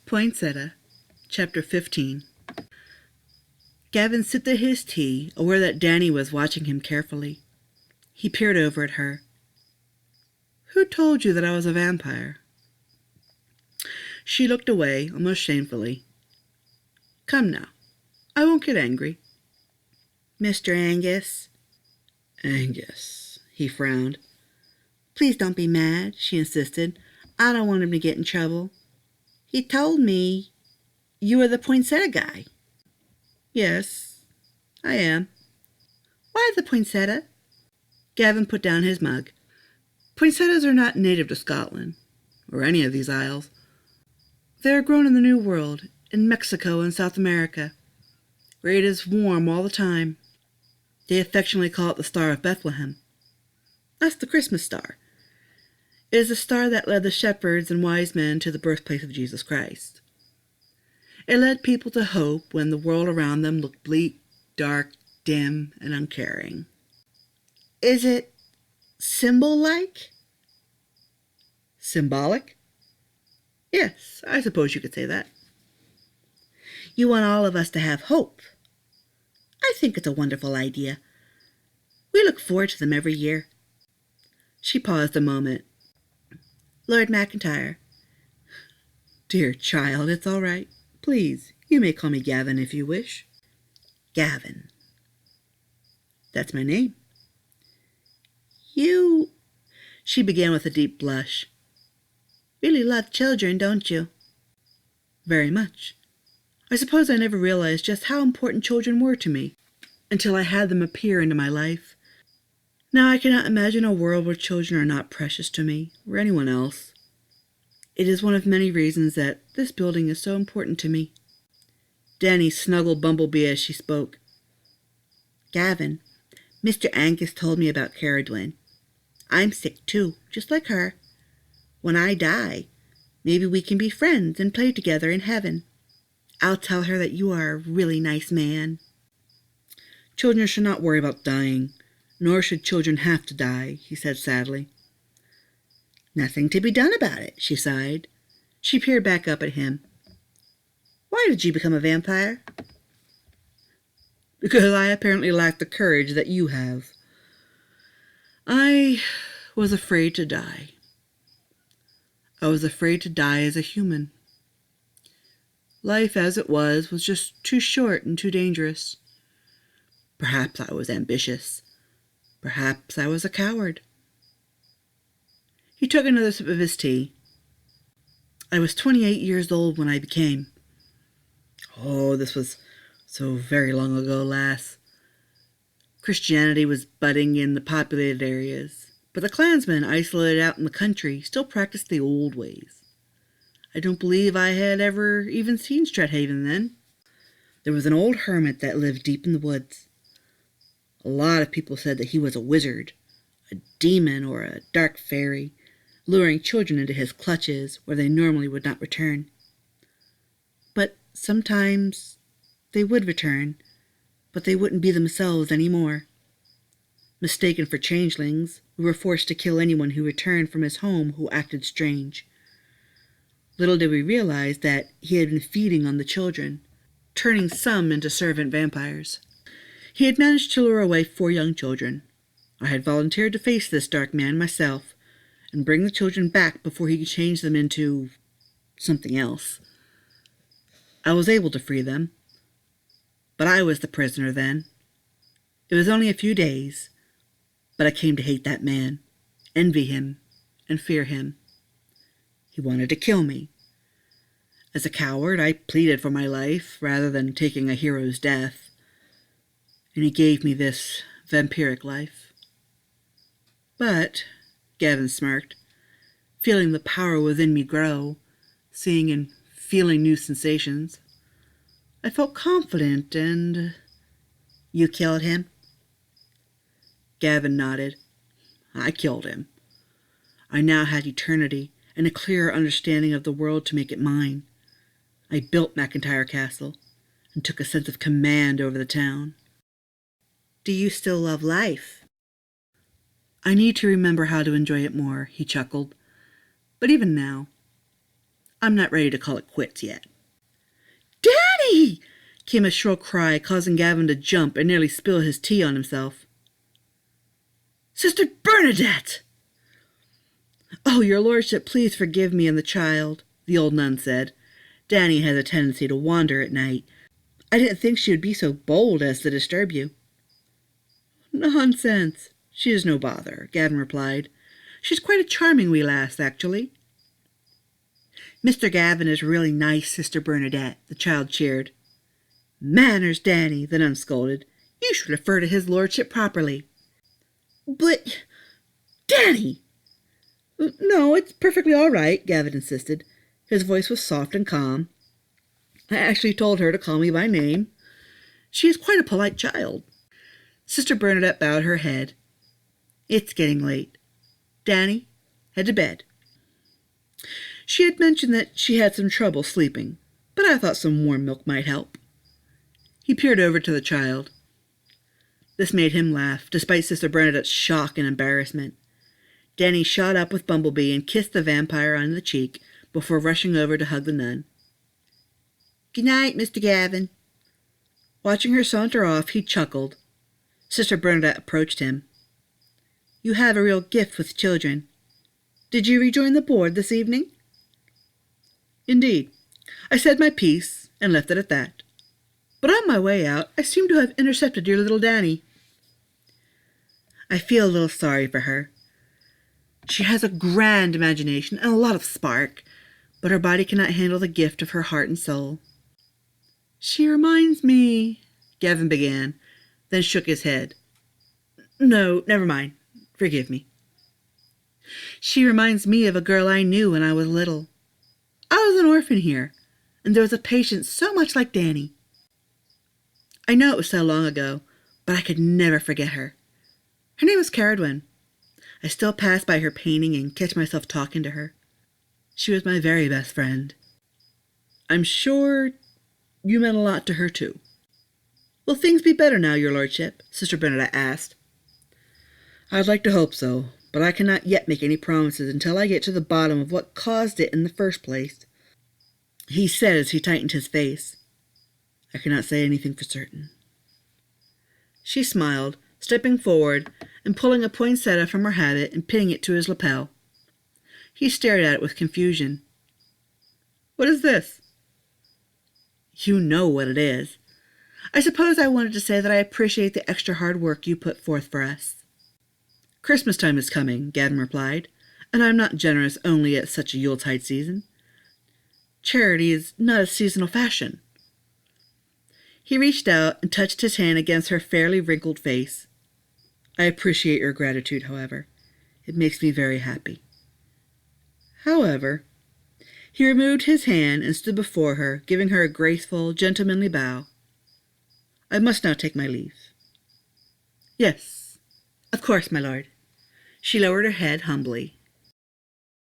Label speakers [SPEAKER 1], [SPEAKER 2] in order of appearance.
[SPEAKER 1] Poinsettia, Chapter 15. Gavin sipped at his tea, aware that Danny was watching him carefully. He peered over at her. "Who told you that I was a vampire?" She looked away, almost shamefully. "Come now, I won't get angry." "Mr. Angus." "Angus," he frowned. "Please don't be mad," she insisted. "I don't want him to get in trouble. He told me you were the poinsettia guy." "Yes, I am." "Why the poinsettia?" Gavin put down his mug. "Poinsettias are not native to Scotland, or any of these isles. They are grown in the New World, in Mexico and South America, where it is warm all the time. They affectionately call it the Star of Bethlehem. That's the Christmas star. It is the star that led the shepherds and wise men to the birthplace of Jesus Christ. It led people to hope when the world around them looked bleak, dark, dim, and uncaring." "Is it symbol-like?" "Symbolic? Yes, I suppose you could say that." "You want all of us to have hope. I think it's a wonderful idea. We look forward to them every year." She paused a moment. "Lord McIntyre." "Dear child, it's all right. Please, you may call me Gavin if you wish." "Gavin." "That's my name." "You," she began with a deep blush, "really love children, don't you?" "Very much. I suppose I never realized just how important children were to me until I had them appear into my life. Now I cannot imagine a world where children are not precious to me or anyone else. It is one of many reasons that this building is so important to me." Danny snuggled Bumblebee as she spoke. "Gavin, Mr. Angus told me about Caradwyn. I'm sick too, just like her. When I die, maybe we can be friends and play together in heaven. I'll tell her that you are a really nice man." "Children should not worry about dying, nor should children have to die," he said sadly. "Nothing to be done about it," she sighed. She peered back up at him. "Why did you become a vampire?" "Because I apparently lack the courage that you have. I was afraid to die. I was afraid to die as a human. Life as it was just too short and too dangerous. Perhaps I was ambitious. Perhaps I was a coward." He took another sip of his tea. "I was 28 years old when I became—" "Oh, this was so very long ago, lass. Christianity was budding in the populated areas, but the clansmen isolated out in the country still practiced the old ways. I don't believe I had ever even seen Strathaven then. There was an old hermit that lived deep in the woods. A lot of people said that he was a wizard, a demon, or a dark fairy, luring children into his clutches where they normally would not return. But sometimes they would return, but they wouldn't be themselves anymore. Mistaken for changelings, we were forced to kill anyone who returned from his home who acted strange. Little did we realize that he had been feeding on the children, turning some into servant vampires. He had managed to lure away 4 young children. I had volunteered to face this dark man myself and bring the children back before he could change them into something else. I was able to free them, but I was the prisoner then. It was only a few days, but I came to hate that man, envy him, and fear him. He wanted to kill me. As a coward, I pleaded for my life rather than taking a hero's death, and he gave me this vampiric life. But," Gavin smirked, feeling the power within me grow, seeing and feeling new sensations, "I felt confident and—" "You killed him?" Gavin nodded. "I killed him. I now had eternity and a clearer understanding of the world to make it mine. I built McIntyre Castle and took a sense of command over the town." "Do you still love life?" "I need to remember how to enjoy it more," he chuckled. "But even now, I'm not ready to call it quits yet." "Danny!" came a shrill cry, causing Gavin to jump and nearly spill his tea on himself. "Sister Bernadette!" "Oh, your lordship, please forgive me and the child," the old nun said. "Danny has a tendency to wander at night. I didn't think she would be so bold as to disturb you." "Nonsense. She is no bother," Gavin replied. "She's quite a charming wee lass, actually." "Mr. Gavin is really nice, Sister Bernadette," the child cheered. "Manners, Danny," the nun scolded. "You should refer to his lordship properly." "But, Danny!" "No, it's perfectly all right," Gavin insisted. His voice was soft and calm. "I actually told her to call me by name. She is quite a polite child." Sister Bernadette bowed her head. "It's getting late. Danny, head to bed." She had mentioned that she had some trouble sleeping, but I thought some warm milk might help. He peered over to the child. This made him laugh, despite Sister Bernadette's shock and embarrassment. Danny shot up with Bumblebee and kissed the vampire on the cheek before rushing over to hug the nun. "Good night, Mr. Gavin." Watching her saunter off, he chuckled. Sister Bernadette approached him. "You have a real gift with children. Did you rejoin the board this evening?" "Indeed. I said my piece and left it at that. But on my way out, I seem to have intercepted your little Danny." "I feel a little sorry for her. She has a grand imagination and a lot of spark, but her body cannot handle the gift of her heart and soul." "She reminds me," Gavin began, then shook his head. "No, never mind. Forgive me." "She reminds me of a girl I knew when I was little. I was an orphan here, and there was a patient so much like Danny. I know it was so long ago, but I could never forget her. Her name was Caradwin. I still pass by her painting and catch myself talking to her. She was my very best friend." "I'm sure you meant a lot to her, too." "Will things be better now, your lordship?" Sister Bernadette asked. "I'd like to hope so, but I cannot yet make any promises until I get to the bottom of what caused it in the first place," he said as he tightened his face. "I cannot say anything for certain." She smiled, stepping forward and pulling a poinsettia from her habit and pinning it to his lapel. He stared at it with confusion. "What is this?" "You know what it is. I suppose I wanted to say that I appreciate the extra hard work you put forth for us." "Christmas time is coming," Gavin replied, "and I'm not generous only at such a Yuletide season. Charity is not a seasonal fashion." He reached out and touched his hand against her fairly wrinkled face. "I appreciate your gratitude, however. It makes me very happy. However," he removed his hand and stood before her, giving her a graceful, gentlemanly bow. "I must now take my leave." "Yes, of course, my lord." She lowered her head humbly.